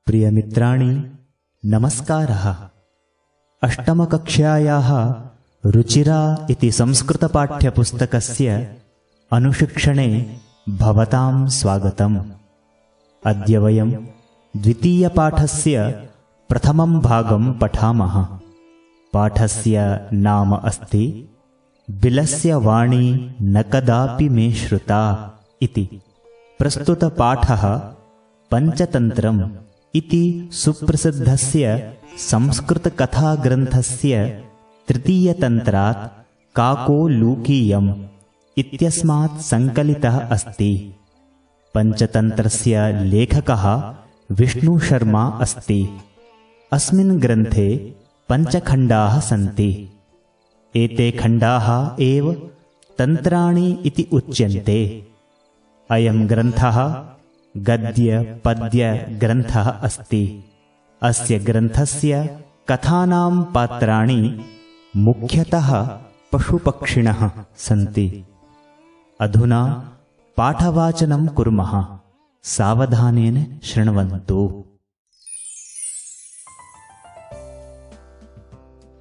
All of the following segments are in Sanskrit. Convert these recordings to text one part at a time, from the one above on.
प्रियमित्राणि नमस्कारः। अष्टमकक्ष्यायाः रुचिरा इति संस्कृतपाठ्यपुस्तकस्य अनुशिक्षणे भवतां स्वागतम्। अद्य वयं द्वितीयपाठस्य प्रथमं भागं पठामः। पाठस्य नाम अस्ति बिलस्य वाणी न कदापि मे श्रुता इति। प्रस्तुतपाठः पञ्चतन्त्रम् इति सुप्रसिद्धस्य संस्कृतकथाग्रन्थस्य तृतीयतन्त्रात् काको लूकीयम् इत्यस्मात् सङ्कलितः अस्ति। पञ्चतन्त्रस्य लेखकः विष्णुशर्मा अस्ति। अस्मिन् ग्रन्थे पञ्चखण्डाः सन्ति। एते खण्डाः एव तन्त्राणि इति उच्यन्ते। अयं ग्रन्थः गद्य-पद्य-ग्रन्थः अस्ति। अस्य ग्रन्थस्य कथानां पात्राणि मुख्यतः पशुपक्षिणः सन्ति। अधुना पाठवाचनं कुर्मः। सावधानेन शृण्वन्तु।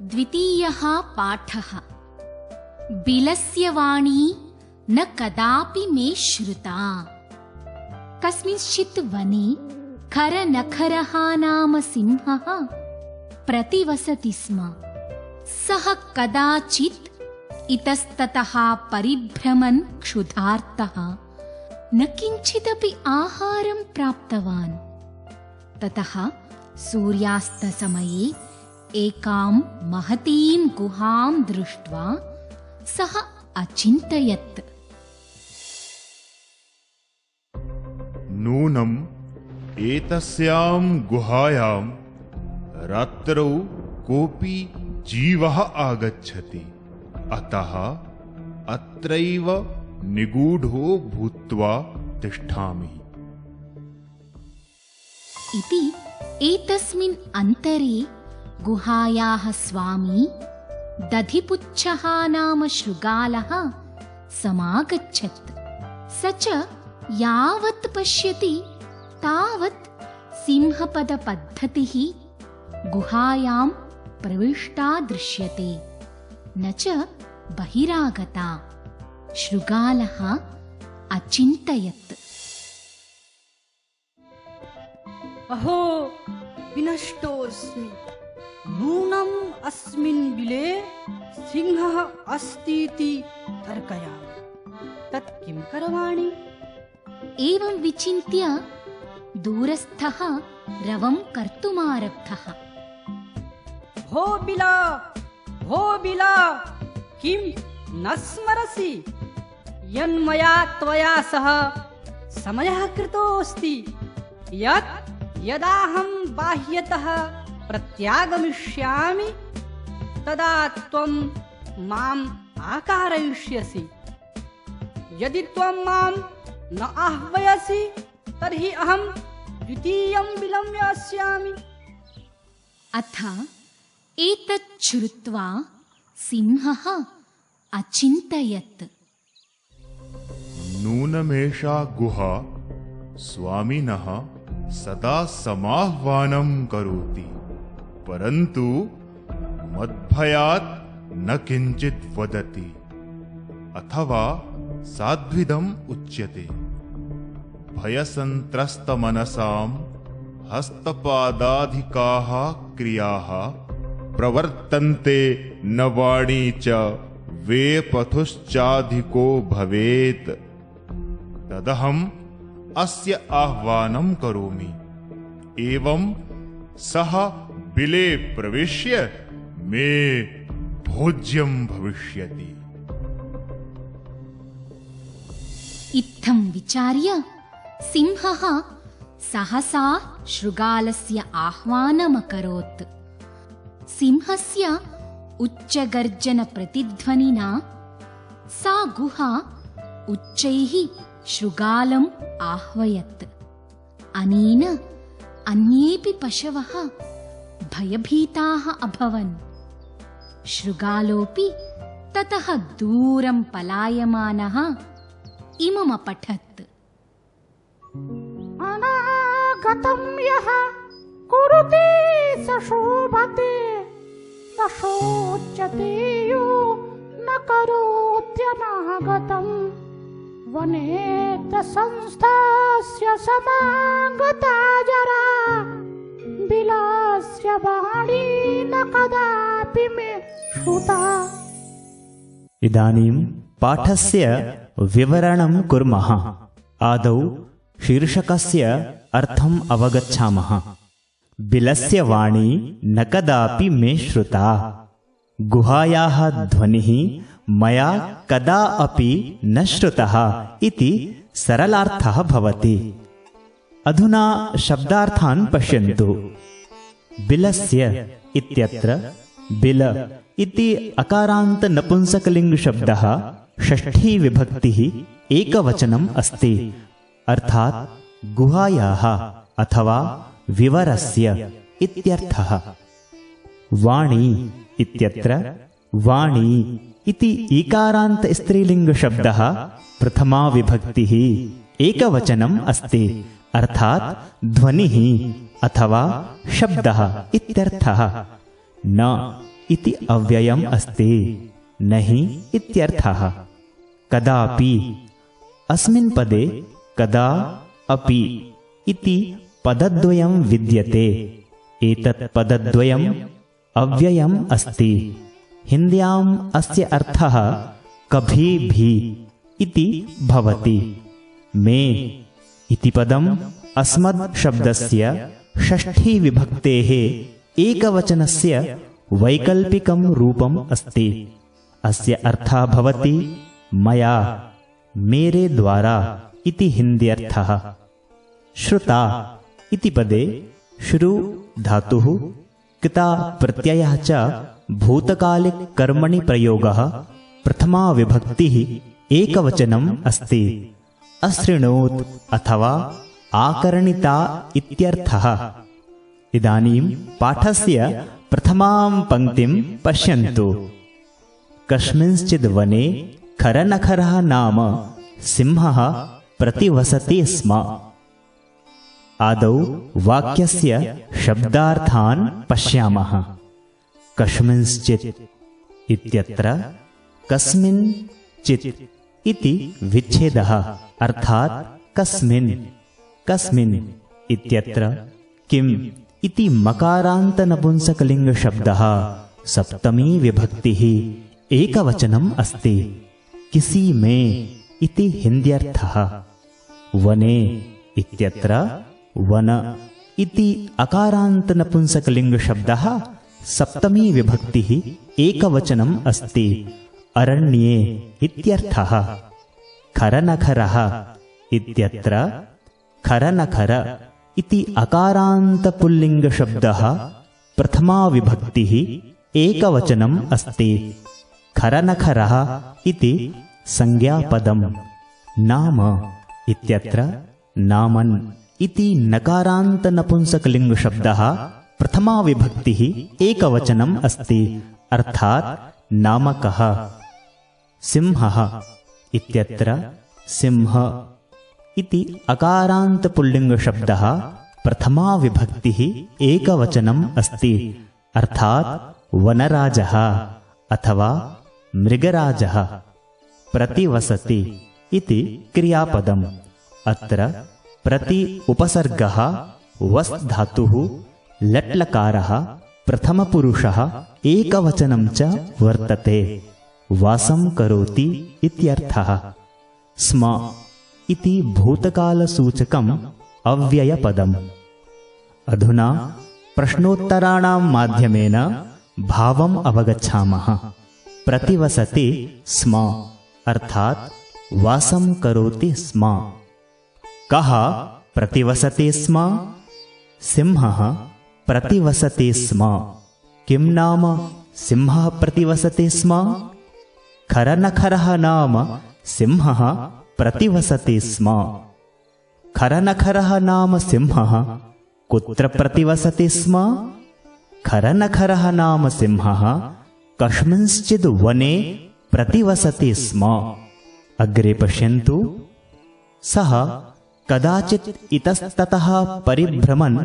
द्वितीयः पाठः। बिलस्य वाणी न कदापि मे श्रुता। कस्मिंश्चित् वने खरनखरः नाम सिंहः प्रतिवसति स्म। सः कदाचित् इतस्ततः परिभ्रमन् क्षुधार्तः न किञ्चिदपि आहारं प्राप्तवान्। ततः सूर्यास्तसमये एकां महतीं गुहां दृष्ट्वा सः अचिन्तयत्, नूनम् एतस्यां गुहायां रात्रौ कोऽपि जीवः आगच्छति, अतः अत्रैव निगूढो भूत्वा तिष्ठामि इति। एतस्मिन् अन्तरे गुहायाः स्वामी दधिपुच्छः नाम शृगालः समागच्छत्। स च यावत् पश्यति तावत् सिंहपदपद्धतिः गुहायां प्रविष्टा दृश्यते, न च बहिरागता। शृगालः अचिन्तयत्, अहो विनष्टोऽस्मि। नूनम् अस्मिन् बिले सिंहः अस्तीति तर्कयामि। तत् किं करवाणि? एवं विचिन्त्य दूरस्थः रवं कर्तुमारब्धः। भो बिला, किं न स्मरसि यन्मया त्वया सह समयः कृतोऽस्ति यत् यदाहं बाह्यतः प्रत्यागमिष्यामि तदा त्वं माम् आकारयिष्यसि। यदि त्वं मां न आह्वयसि तर्हि अहं द्वितीयं बिलं यास्यामि। अथ एतत् श्रुत्वा सिंहः अचिन्तयत्, नूनमेषा गुहा स्वामिनः सदा समाह्वानं करोति, परन्तु मद्भयात् न किञ्चित् वदति, अथवा साध्विदम् उच्यते। भयसन्त्रस्तमनसां हस्तपादाधिकाः क्रियाः प्रवर्तन्ते, न वाणी च वेपथुश्चाधिको भवेत्। तदहम् अस्य आह्वानं करोमि। एवं सः बिले प्रविश्य मे भोज्यं भविष्यति। इत्थं विचार्य सिंहः सहसा शृगालस्य आह्वानमकरोत्। सिंहस्य उच्चगर्जनप्रतिध्वनिना सा गुहा उच्चैः शृगालम् आह्वयत्। अनेन अन्येऽपि पशवः भयभीताः अभवन्। शृगालोऽपि ततः दूरं पलायमानः इममपठत्, अनागतं यः कुरुते स शोभते न शोच्यते यो न करोत्यनागतम् वनेत्र संस्थास्य समागता जरा बिलास्य वाणी न कदापि मे श्रुता। इदानीं पाठस्य विवरणं कुर्मः। आदौ शीर्षकस्य अर्थम् अवगच्छामः। बिलस्य वाणी न कदापि मे श्रुता। गुहायाः ध्वनिः मया कदा अपि न श्रुतः इति सरलार्थः भवति। अधुना शब्दार्थान् पश्यन्तु। बिलस्य इत्यत्र बिल इति अकारान्त नपुंसकलिङ्गशब्दः षष्ठी विभक्तिः एकवचनम् अस्ति, अर्थात् गुहायाः अथवा विवरस्य इत्यर्थः। वाणी इत्यत्र वाणी इति ईकारान्त स्त्रीलिङ्गशब्दः प्रथमा विभक्तिः एकवचनम् अस्ति, अर्थात् ध्वनिः अथवा शब्दः इत्यर्थः। न इति अव्ययम् अस्ति, नहि इत्यर्थः। कदापि अस्मिन् पदे कदा अपि इति पदद्वयं विद्यते। एतत् पदद्वयम् अव्ययम् अस्ति। हिन्द्याम् अस्य अर्थः कभी भी इति भवति। मे इति पदम् अस्मद् शब्दस्य षष्ठी विभक्तेः एकवचनस्य वैकल्पिकं रूपम् अस्ति। अस्य अर्थः भवति मया, मेरे द्वारा इति हिन्द्यर्थः। श्रुता इति पदे श्रु धातुः किता प्रत्ययः च भूतकालिक कर्मणि प्रयोगः प्रथमा विभक्तिः एकवचनम् अस्ति। अशृणोत् अथवा आकर्णिता इत्यर्थः। इदानीं पाठस्य प्रथमां पङ्क्तिं पश्यन्तु। कस्मिंश्चिद् वने खरनखरः नाम सिंहः प्रतिवसति स्म। आदौ वाक्यस्य शब्दार्थान् पश्यामः। कस्मिंश्चित् इत्यत्र कस्मिन् चित् इति विच्छेदः, अर्थात् कस्मिन्। कस्मिन् इत्यत्र किम् इति मकारान्त नपुंसकलिङ्गशब्दः सप्तमी विभक्तिः एकवचनम् अस्ति। किसी में इति हिन्द्यर्थः। वने इत्यत्र वन इति अकारान्त नपुंसकलिङ्गशब्दः सप्तमी विभक्तिः एकवचनम् अस्ति। अरण्ये इत्यर्थः। खरनखरः इत्यत्र खरनखर इति अकारान्त पुल्लिङ्गशब्दः प्रथमा विभक्तिः एकवचनम् अस्ति। खरनखरः इति संज्ञापदम्। नाम इत्यत्र नामन् इति नकारान्त नपुंसकलिङ्गशब्दः प्रथमा विभक्तिः एकवचनम् अस्ति, अर्थात् नामकः। सिंहः इत्यत्र सिंह इति अकारान्त पुल्लिङ्गशब्दः प्रथमा विभक्तिः एकवचनम् अस्ति, अर्थात् वनराजः अथवा मृगराजः। प्रतिवसति इति क्रियापदम्। अत्र प्रति उपसर्गः वस् धातुः लट्लकारः प्रथमपुरुषः एकवचनं च वर्तते। वासं करोति इत्यर्थः। स्म इति भूतकालसूचकम् अव्ययपदम्। अधुना प्रश्नोत्तराणां माध्यमेन भावम् अवगच्छामः। प्रतिवसति स्म अर्थात् वासं करोति स्म। कः प्रतिवसति स्म? सिंहः प्रतिवसति स्म। किं नाम सिंहः प्रतिवसति स्म? खरनखरः नाम सिंहः प्रतिवसति स्म। खरनखरः नाम सिंहः कुत्र प्रतिवसति स्म? खरनखरः नाम सिंहः कस्मिंश्चिद् वने प्रतिवसति स्म। अग्रे पश्यन्तु। सः कदाचित् इतस्ततः परिभ्रमन्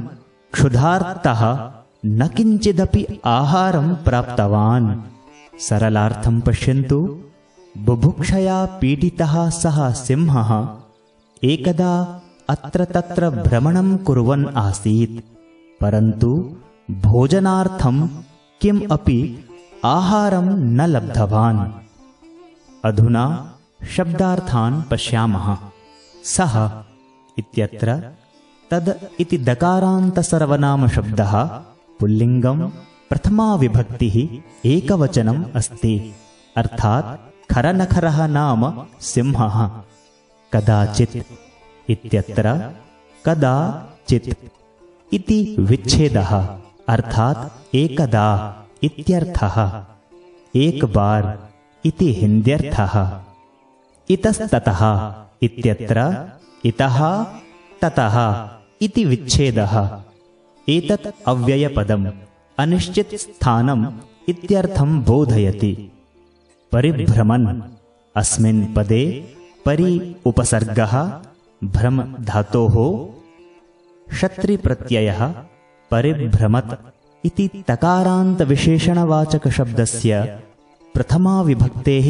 क्षुधार्तः न किञ्चिदपि आहारं प्राप्तवान्। सरलार्थं पश्यन्तु। बुभुक्षया पीडितः सः सिंहः एकदा अत्र तत्र भ्रमणं कुर्वन् आसीत्, परन्तु भोजनार्थं किम् अपि आहारं न लब्धवान्। अधुना शब्दार्थान् पश्यामः। सः इत्यत्र तद् इति दकारान्तसर्वनामशब्दः पुल्लिङ्गं प्रथमा विभक्तिः एकवचनम् अस्ति, अर्थात् खरनखरः नाम सिंहः। कदाचित् इत्यत्र कदाचित् इति विच्छेदः, अर्थात् एकदा इत्यर्थः। एक बार इति हिन्द्यर्थः। इतस्ततः इत्यत्र इतः ततः इति विच्छेदः। एतत् अव्ययपदम् अनिश्चित स्थानम् इत्यर्थं बोधयति। परिभ्रमन् अस्मिन् पदे परि उपसर्गः भ्रम धातोः शत्रिप्रत्ययः परिभ्रमत् इति तकारान्तविशेषणवाचकशब्दस्य प्रथमा विभक्तेः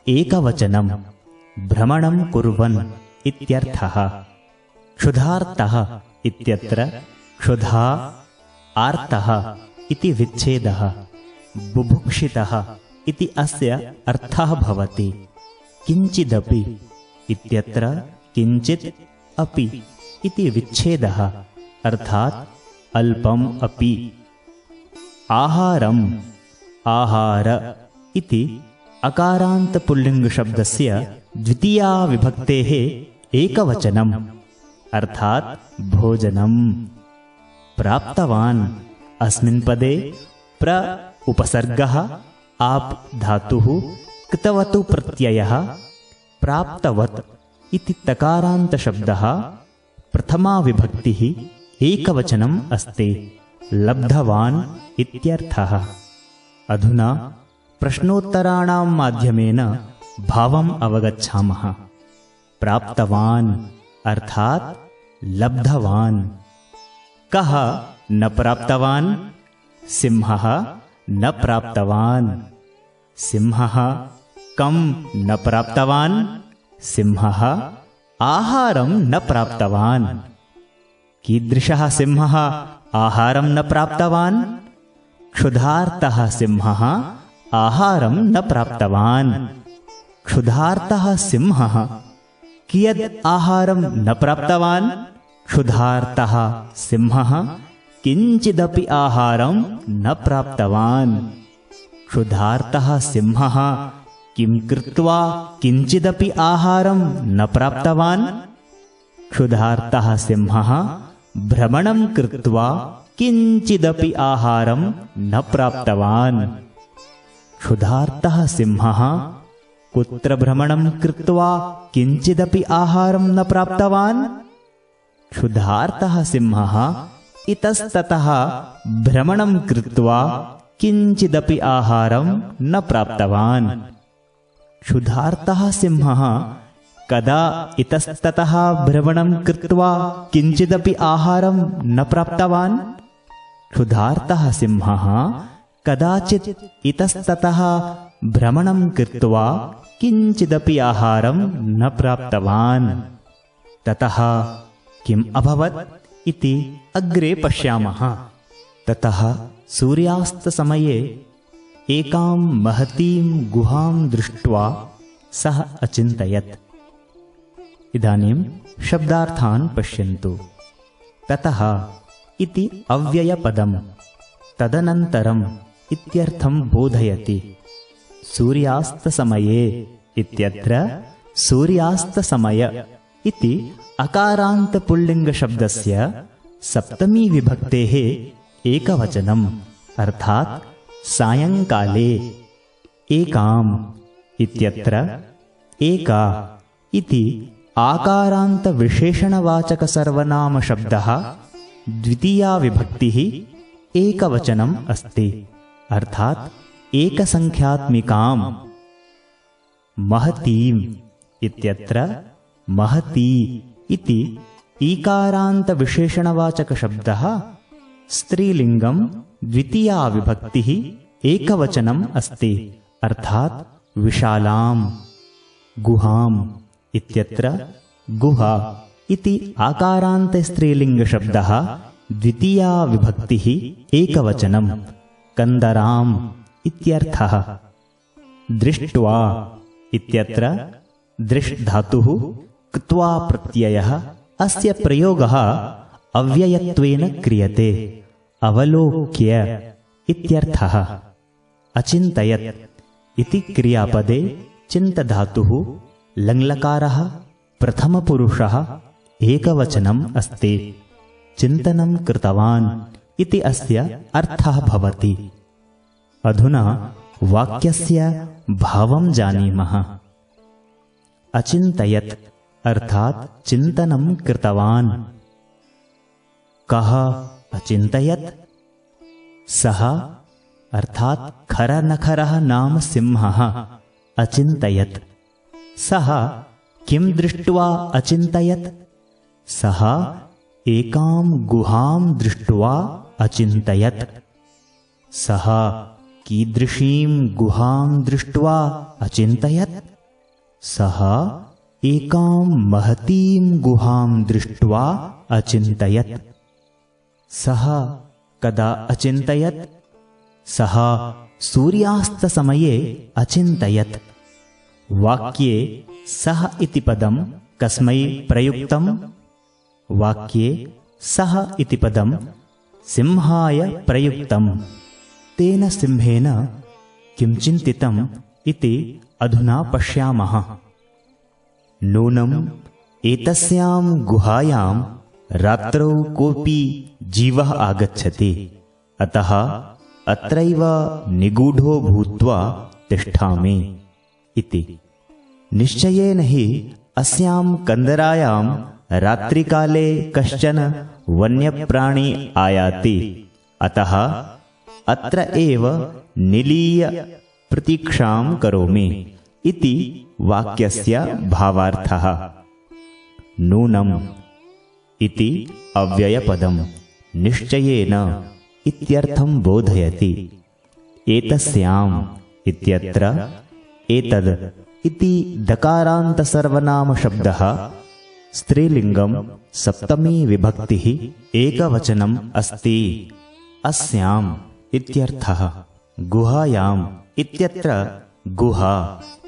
एकवचनं भ्रमणं कुर्वन् इत्यर्थः। क्षुधार्तः इत्यत्र क्षुधा आर्तः इति विच्छेदः। बुभुक्षितः इति अस्य अर्थः भवति। किञ्चिदपि इत्यत्र किञ्चित् अपि इति विच्छेदः, अर्थात् अल्पम् अपि। आहारम् आहार इति अकारान्तपुल्लिङ्गशब्दस्य द्वितीया विभक्तेः एकवचनम्, अर्थात् भोजनम्। प्राप्तवान् अस्मिन् पदे प्र उपसर्गः आप धातुः कृतवतु प्रत्ययः प्राप्तवत् इति तकारान्तशब्दः प्रथमा विभक्तिः एकवचनम् अस्ति। लब्धवान् इत्यर्थः। अधुना प्रश्नोत्तराणां माध्यमेन भावम् अवगच्छामः। प्राप्तवान् अर्थात् लब्धवान्। कः न प्राप्तवान्? सिंहः न प्राप्तवान्। सिंहः कं न प्राप्तवान्? सिंहः आहारं न प्राप्तवान्। कीदृशः सिंहः आहारं न प्राप्तवान्? क्षुधार्तः सिंहः आहारं न प्राप्तवान्। क्षुधार्तः सिंहः कियद् आहारं न प्राप्तवान्? क्षुधार्तः सिंहः किञ्चिदपि आहारं न प्राप्तवान्। क्षुधार्तः सिंहः किं कृत्वा किञ्चिदपि आहारं न प्राप्तवान्? क्षुधार्तः सिंहः भ्रमणं कृत्वा किञ्चिदपि आहारं न प्राप्तवान्। क्षुधार्तः सिंहः कुत्र भ्रमणं कृत्वा किञ्चिदपि आहारं न प्राप्तवान्? क्षुधार्तः सिंहः इतस्ततः भ्रमणं कृत्वा किञ्चिदपि आहारं न प्राप्तवान्। क्षुधार्तः सिंहः कदा इतस्ततः भ्रमणं कृत्वा किञ्चिदपि आहारं न प्राप्तवान्? क्षुधार्तः सिंहः कदाचित् इतस्ततः भ्रमणं कृत्वा किञ्चिदपि आहारं न प्राप्तवान्। ततः किम् अभवत् इति अग्रे पश्यामः। ततः सूर्यास्तसमये एकां महतीं गुहां दृष्ट्वा सः अचिन्तयत्। इदानीं शब्दार्थान् पश्यन्तु। ततः इति अव्ययपदं तदनन्तरम् इत्यर्थं बोधयति। सूर्यास्तसमये इत्यत्र सूर्यास्तसमय इति अकारान्तपुल्लिङ्गशब्दस्य सप्तमी विभक्तेः एकवचनम्, अर्थात् सायङ्काले। एकाम् इत्यत्र एका इति आकारान्तविशेषणवाचकसर्वनामशब्दः द्वितीया विभक्तिः एकवचनम् अस्ति, अर्थात् एकसङ्ख्यात्मिकाम्। महतीम् इत्यत्र महती इति ईकारान्तविशेषणवाचकशब्दः स्त्रीलिंगम द्वितीया विभक्तिः एकवचनम् अस्ति, अर्थात विशालाम्। गुहाम् इत्यत्र गुहा इति आकारान्त स्त्रीलिंगशब्दः द्वितीया विभक्तिः एकवचनम्। कंदराम् इत्यर्थः। दृष्ट्वा इत्यत्र दृष् धातुः क्त्वा प्रत्ययः। अस्य प्रयोगः अव्ययत्वेन क्रियते। अवलोक्य इत्यर्थः। अचिन्तयत् इति क्रियापदे चिन्तधातुः लङ्लकारः प्रथमपुरुषः एकवचनम् अस्ति। चिन्तनं कृतवान् इति अस्य अर्थः भवति। अधुना वाक्यस्य भावं जानीमः। अचिन्तयत् अर्थात् चिन्तनं कृतवान्। कः अचिन्तयत्? सः अर्थात् खरनखरः नाम सिंहः अचिन्तयत्। सः किं दृष्ट्वा अचिन्तयत्? सः एकां गुहां दृष्ट्वा अचिन्तयत्। सः कीदृशीं गुहां दृष्ट्वा अचिन्तयत्? सः एकां महतीं गुहां दृष्ट्वा अचिन्तयत्। सः कदा अचिन्तयत्? सः सूर्यास्तसमये अचिन्तयत्। वाक्ये सः इति पदं कस्मै प्रयुक्तम्? वाक्ये सः इति पदं सिंहाय प्रयुक्तम्। तेन सिंहेन किं चिन्तितम् इति अधुना पश्यामः। नूनम् एतस्यां गुहायां रात्रौ कोऽपि जीवः आगच्छति, अतः अत्रैव निगूढो भूत्वा तिष्ठामि इति। निश्चयेन हि अस्यां कंदरायां रात्रिकाले कश्चन वन्यप्राणी आयाति, अतः अत्र एव निलीय प्रतीक्षां करोमि इति वाक्यस्य भावार्थः। नूनम् इति अव्ययपदं निश्चयेन इत्यर्थं बोधयति। एतस्याम् इत्यत्र एतद् इति दकारान्तसर्वनामशब्दः स्त्रीलिङ्गं सप्तमी विभक्तिः एकवचनम् अस्ति। अस्याम् इत्यर्थः। गुहायाम् इत्यत्र गुहा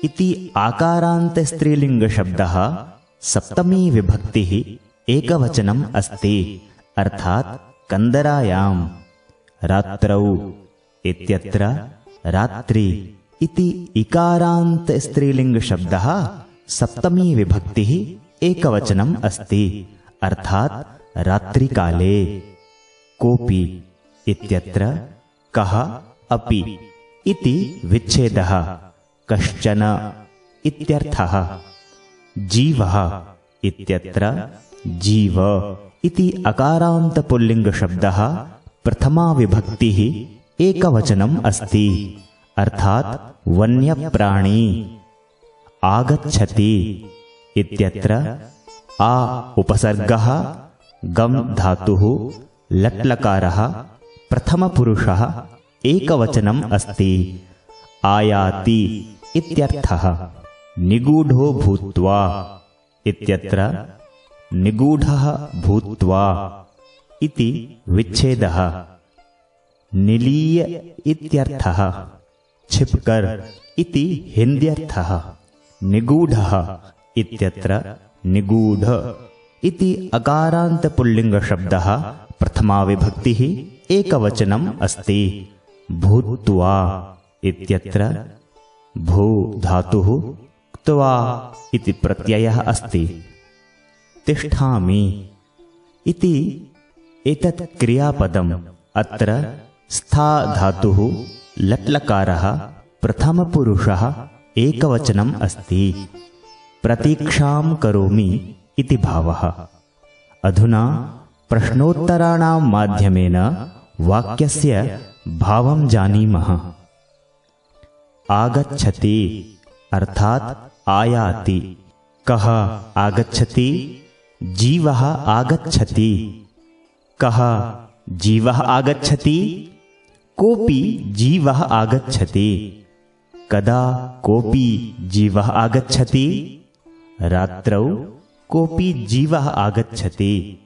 इति आकारान्त स्त्रीलिङ्गशब्दः सप्तमी विभक्तिः एकवचनम् अस्ति, अर्थात् कंदरायाम्। रात्रौ इत्यत्र रात्रि इति इकारान्त स्त्रीलिङ्गशब्दः सप्तमी विभक्तिः एकवचनम् अस्ति, अर्थात् रात्रिकाले। कोऽपि इत्यत्र कः अपि इति विच्छेदः। कश्चन इत्यर्थः। जीवः इत्यत्र जीव इति अकारान्त पुल्लिङ्गशब्दः प्रथमा विभक्तिः एकवचनम् अस्ति, अर्थात् वन्यप्राणी। आगच्छति इत्यत्र आ उपसर्गः गम धातुः लट्लकारः प्रथमपुरुषः एकवचनम् अस्ति। आयाति इत्यर्थः। निगूढो भूत्वा इत्यत्र निगूढः भूत्वा इति विच्छेदः। निलीय इत्यर्थः। छिपकर इति हिन्द्यर्थः। निगूढः इत्यत्र निगूढ इति अकारान्त पुल्लिङ्गशब्दः प्रथमा विभक्तिः एकवचनम् अस्ति। भूत्वा इत्यत्र भू धातुः क्त्वा इति प्रत्ययः अस्ति। तिष्ठामि इति एतत् क्रियापदम्। अत्र स्था धातुः लट्लकारः प्रथमपुरुषः एकवचनम् अस्ति। प्रतीक्षां करोमि इति भावः। अधुना प्रश्नोत्तराणां माध्यमेन वाक्यस्य भावं जानीमः। आगच्छति अर्थात् आयाति। कः आगच्छति? जीवः आगच्छति। कः जीवः आगच्छति, कोऽपि जीवः आगच्छति। कदा कोऽपि जीवः आगच्छति? रात्रौ कोऽपि जीवः आगच्छति।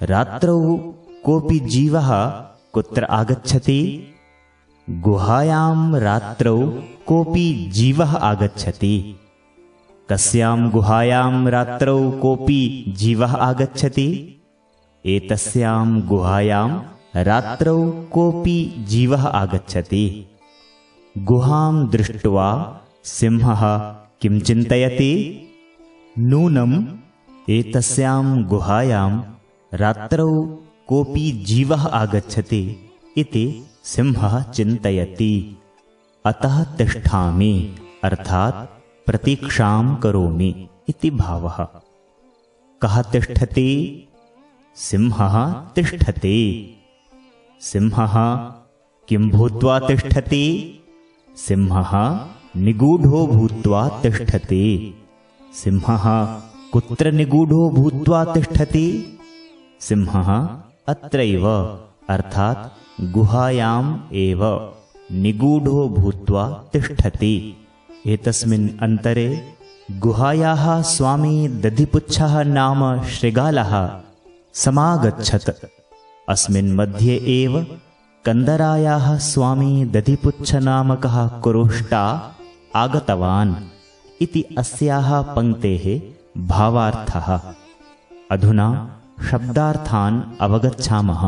रात्रौ कोऽपि जीवः कुत्र आगच्छति? गुहायां रात्रौ कोऽपि जीवः आगच्छति। कस्यां गुहायां रात्रौ कोऽपि जीवः आगच्छति? एतस्यां गुहायां रात्रौ कोऽपि जीवः आगच्छति। गुहां दृष्ट्वा सिंहः किं चिन्तयति? नूनम् एतस्यां गुहायां रात्रौ कोऽपि जीवः आगच्छति इति सिंहः चिन्तयति। अतः तिष्ठामि अर्थात् प्रतीक्षां करोमि इति भावः। कः तिष्ठति? सिंहः तिष्ठति। सिंहः किं भूत्वा तिष्ठति? सिंहः निगूढो भूत्वा तिष्ठति। सिंहः कुत्र निगूढो भूत्वा तिष्ठति? सिंहः अत्रैव अर्थात् गुहायाम् एव निगूढो भूत्वा तिष्ठति। एतस्मिन् अन्तरे गुहायाः स्वामी दधिपुच्छः नाम शृगालः समागच्छत्। अस्मिन् मध्ये एव कन्दरायाः स्वामी दधिपुच्छनामकः कुरोष्टा आगतवान् इति अस्याः पङ्क्तेः भावार्थः। अधुना शब्दार्थान् अवगच्छामः।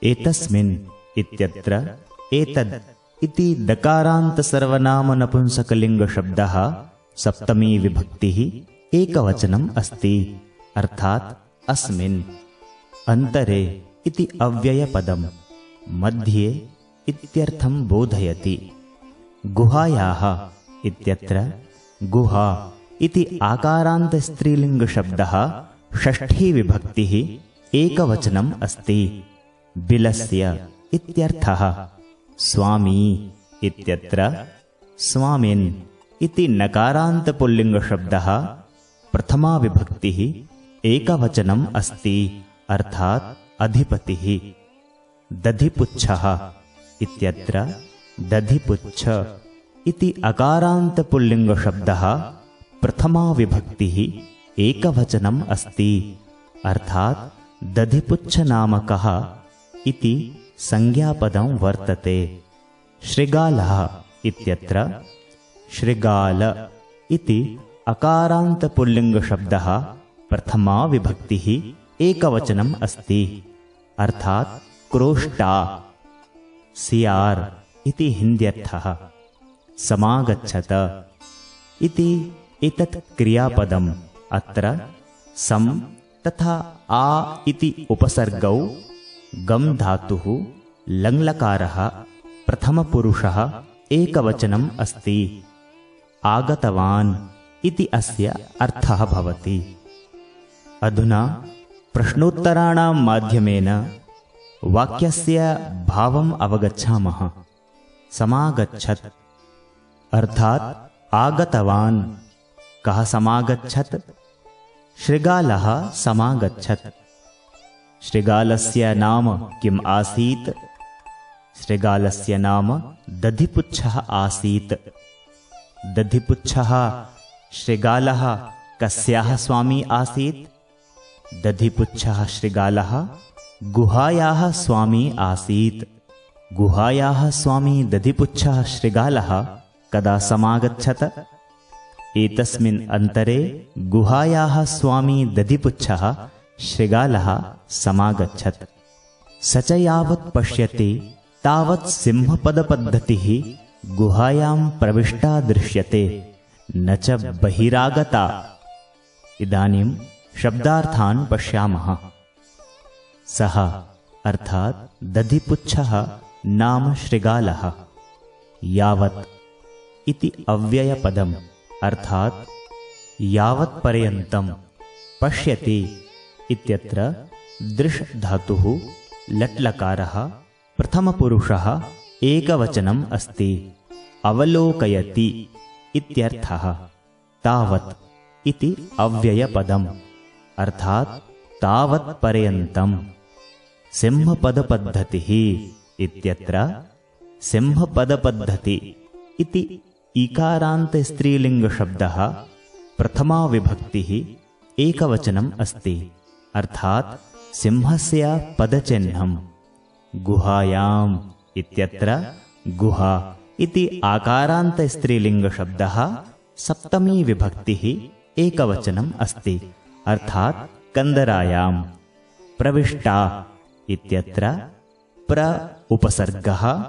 एतस्मिन् इत्यत्र एतद् इति दकारान्तसर्वनामनपुंसकलिङ्गशब्दः सप्तमी विभक्तिः एकवचनम् अस्ति, अर्थात् अस्मिन्। अन्तरे इति अव्ययपदम्, मध्ये इत्यर्थं बोधयति। गुहायाः इत्यत्र गुहा इति आकारान्तस्त्रीलिङ्गशब्दः षष्ठी विभक्तिः एकवचनम् अस्ति। बिलस्य इत्यर्थः। स्वामी इत्यत्र स्वामिन् इति नकारान्तपुल्लिङ्गशब्दः प्रथमा विभक्तिः एकवचनम् अस्ति, अर्थात् अधिपतिः। दधिपुच्छः इत्यत्र दधिपुच्छ इति अकारान्तपुल्लिङ्गशब्दः प्रथमा विभक्तिः एकवचनम् अस्ति, अर्थात् दधिपुच्छनामकः इति संज्ञापदं वर्तते। शृगालः इत्यत्र शृगाल इति अकारान्तपुल्लिङ्गशब्दः प्रथमा विभक्तिः एकवचनम् अस्ति, अर्थात् क्रोष्टा। सियार इति हिन्द्यर्थः। समागच्छत इति एतत् क्रियापदम्। अत्र सम तथा आ इति उपसर्गौ गम धातुः लङ्लकारः प्रथमपुरुषः एकवचनम् अस्ति। आगतवान् इति अस्य अर्थः भवति। अधुना प्रश्नोत्तराणां माध्यमेन वाक्यस्य भावम् अवगच्छामः। समागच्छत् अर्थात् आगतवान्। कः समागच्छत्? शृगालः समागच्छत्। शृगालस्य नाम किम् आसीत्? शृगालस्य नाम दधिपुच्छः आसीत्। दधिपुच्छः शृगालः कस्याः स्वामी आसीत्? दधिपुच्छः शृगालः गुहायाः स्वामी आसीत्। गुहायाः स्वामी दधिपुच्छः शृगालः कदा समागच्छत्? एतस्मिन् अन्तरे गुहायाः स्वामी दधिपुच्छः शृगालः समागच्छत्। स च यावत् पश्यति तावत् सिंहपदपद्धतिः गुहायां प्रविष्टा दृश्यते, न च बहिरागता। इदानीं शब्दार्थान् पश्यामः। सः अर्थात् दधिपुच्छः नाम शृगालः। यावत् इति अव्ययपदम्, अर्थात् यावत्पर्यन्तं। पश्यति इत्यत्र दृश् धातुः लट्लकारः प्रथमपुरुषः एकवचनम् अस्ति। अवलोकयति इत्यर्थः। तावत् इति अव्ययपदम्, अर्थात् तावत्पर्यन्तम्। सिंहपदपद्धतिः इत्यत्र सिंहपदपद्धति इति ईकारान्तस्त्रीलिङ्गशब्दः प्रथमा विभक्तिः एकवचनम् अस्ति, अर्थात् सिंहस्य पदचिह्नं। गुहायाम् इत्यत्र गुहा इति आकारान्तस्त्रीलिङ्गशब्दः सप्तमी विभक्तिः एकवचनम् अस्ति, अर्थात् कन्दरायाम्। प्रविष्टा इत्यत्र प्र उपसर्गः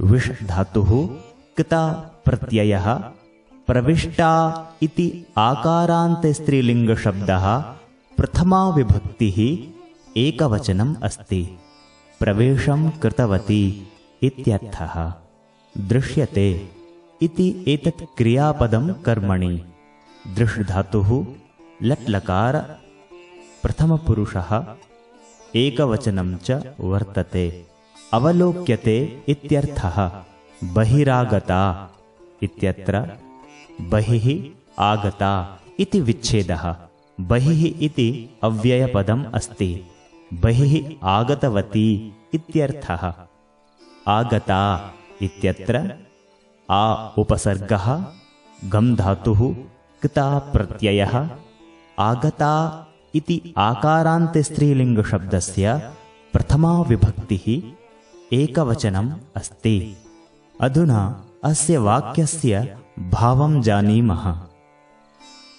विष् धातुः क्ता प्रत्ययः। प्रविष्टा इति आकारान्तस्त्रीलिङ्गशब्दः प्रथमा विभक्तिः एकवचनम् अस्ति, प्रवेशं कृतवती इत्यर्थः। दृश्यते इति एतत् क्रियापदं कर्मणि। दृश् धातुः लट् लकार प्रथमपुरुषः एकवचनं च वर्तते। अवलोक्यते इत्यर्थः। बहिरागता इत्यत्र बहिः आगता इति विच्छेदः। बहिः इति अव्ययपदम् अस्ति, बहिः आगतवती इत्यर्थः। आगता इत्यत्र आ उपसर्गः गम् धातुः क्ता प्रत्ययः। आगता इति आकारान्तस्त्रीलिङ्गशब्दस्य प्रथमा विभक्तिः एकवचनम् अस्ति। अधुना अस्य वाक्यस्य भावं जानीमः।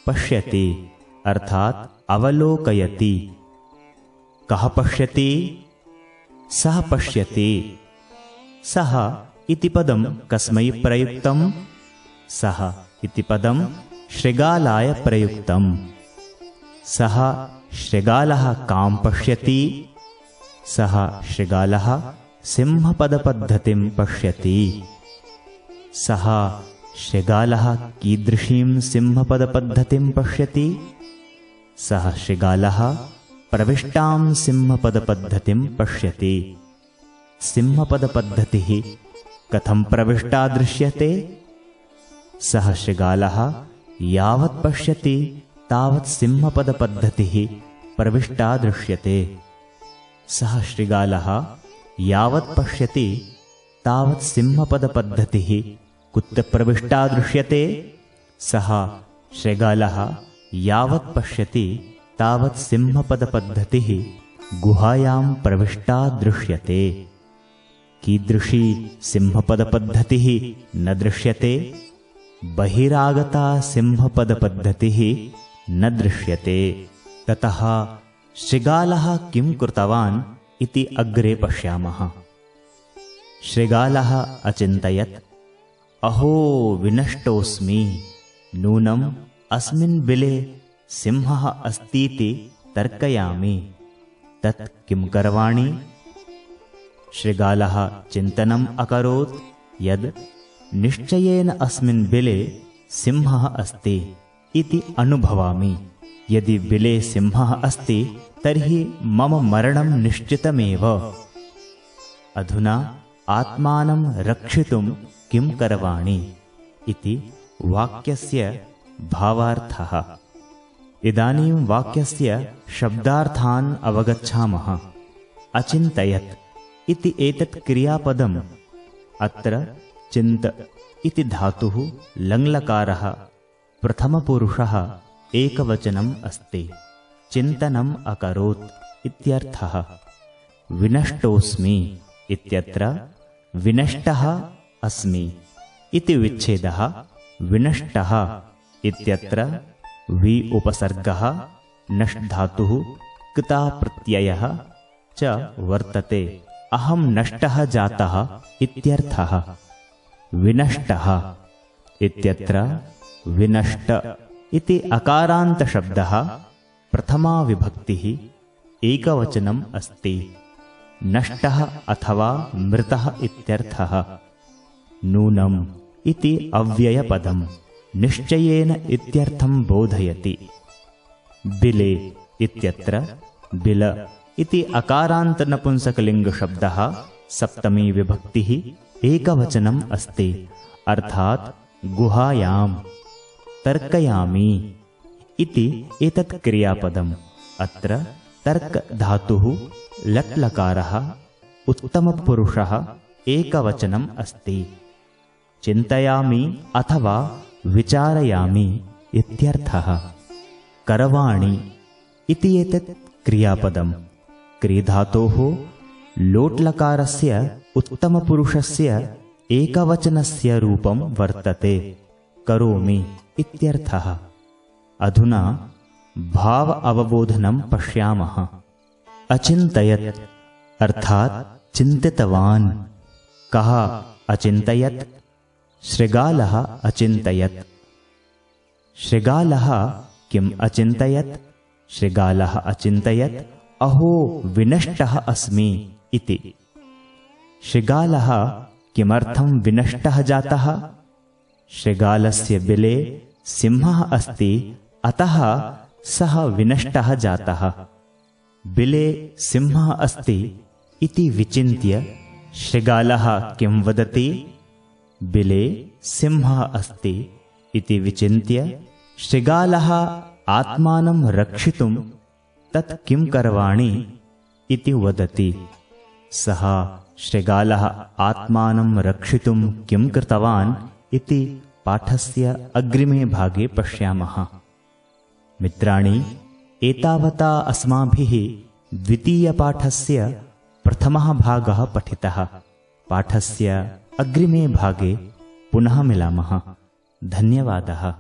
पश्यति अर्थात् अवलोकयति। कः पश्यति? सः पश्यति। सः इति पदं कस्मै प्रयुक्तं? सः इति पदं शृगालाय प्रयुक्तं। सः शृगालः कां पश्यति? सः शृगालः सिंहपदपद्धतिं पश्यति। सः शृगालः कीदृशीं सिंहपदपद्धतिं पश्यति? सः शृगालः प्रविष्टां सिंहपदपद्धतिं पश्यति। सिंहपदपद्धतिः कथं प्रविष्टा दृश्यते? सः शृगालः यावत् पश्यति तावत् सिंहपदपद्धतिः प्रविष्टा दृश्यते। सः शृगालः यावत् पश्यति तावत् सिंहपदपद्धतिः कुत्र प्रविष्टा दृश्यते? सः शृगालः यावत् पश्यति तावत् सिंहपदपद्धतिः गुहायां प्रविष्टा दृश्यते। कीदृशी सिंहपदपद्धतिः न दृश्यते? बहिरागता सिंहपदपद्धतिः न दृश्यते। ततः शृगालः किं कृतवान् इति अग्रे पश्यामः। शृगालः अचिन्तयत्, अहो विनष्टोऽस्मि, नूनम् अस्मिन् बिले सिंहः अस्तीति तर्कयामि, तत् किं करवाणि? शृगालः चिन्तनम् अकरोत् यद् निश्चयेन अस्मिन् बिले सिंहः अस्ति इति अनुभवामि। यदि बिले सिंहः अस्ति तर्हि मम मरणं निश्चितमेव। अधुना आत्मानं रक्षितुं किं करवाणि इति वाक्यस्य भावार्थः। इदानीं वाक्यस्य शब्दार्थान् अवगच्छामः। अचिन्तयत् इति एतत् क्रियापदम्। अत्र चिन्त इति धातुः लङ्लकारः प्रथमपुरुषः एकवचनम् अस्ति। चिन्तनम् अकरोत् इत्यर्थः। विनष्टोऽस्मि इत्यत्र विनष्टः अस्मि इति विच्छेदः। विनष्टः इत्यत्र वि उपसर्गः नष् धातुः क्ता प्रत्ययः च वर्तते। अहं नष्टः जातः इत्यर्थः। विनष्टः इत्यत्र विनष्ट इति अकारान्तशब्दः प्रथमा विभक्तिः एकवचनम् अस्ति। नष्टः अथवा मृतः इत्यर्थः। नूनम् इति अव्ययपदम् निश्चयेन इत्यर्थं बोधयति। बिले इत्यत्र बिल इति अकारान्तनपुंसकलिङ्गशब्दः सप्तमी विभक्तिः एकवचनम् अस्ति, अर्थात् गुहायाम्। तर्कयामि इति एतत् क्रियापदम्। अत्र तर्कधातुः लट्लकारः उत्तमपुरुषः एकवचनम् अस्ति। चिन्तयामि अथवा विचारयामि इत्यर्थः। करवाणि इति एतत् क्रियापदम् क्रिधातोः लोट्लकारस्य उत्तमपुरुषस्य एकवचनस्य रूपं वर्तते। करोमि इत्यर्थः। अधुना भाव अवबोधनं पश्यामः। अचिन्तयत् अर्थात् चिन्तितवान्। कः अचिन्तयत्? शृगालः अचिन्तयत्। शृगालः किम् अचिन्तयत्? शृगालः अचिन्तयत् अहो विनष्टः अस्मि इति। शृगालः किमर्थं विनष्टः जातः? शृगालस्य बिले सिंहः अस्ति, अतः सः विनष्टः जातः। बिले सिंहः अस्ति इति विचिन्त्य शृगालः किं वदति? बिले सिंहः अस्ति इति विचिन्त्य शृगालः आत्मानं रक्षितुं तत् किं करवाणि इति वदति। सः शृगालः आत्मानं रक्षितुं किं कृतवान् इति पाठस्य अग्रिमे भागे पश्यामः। मित्राणि, एतावता अस्माभिः द्वितीयपाठस्य प्रथमः भागः पठितः। पाठस्य अग्रिमे भागे पुनः मिलामः। धन्यवादः।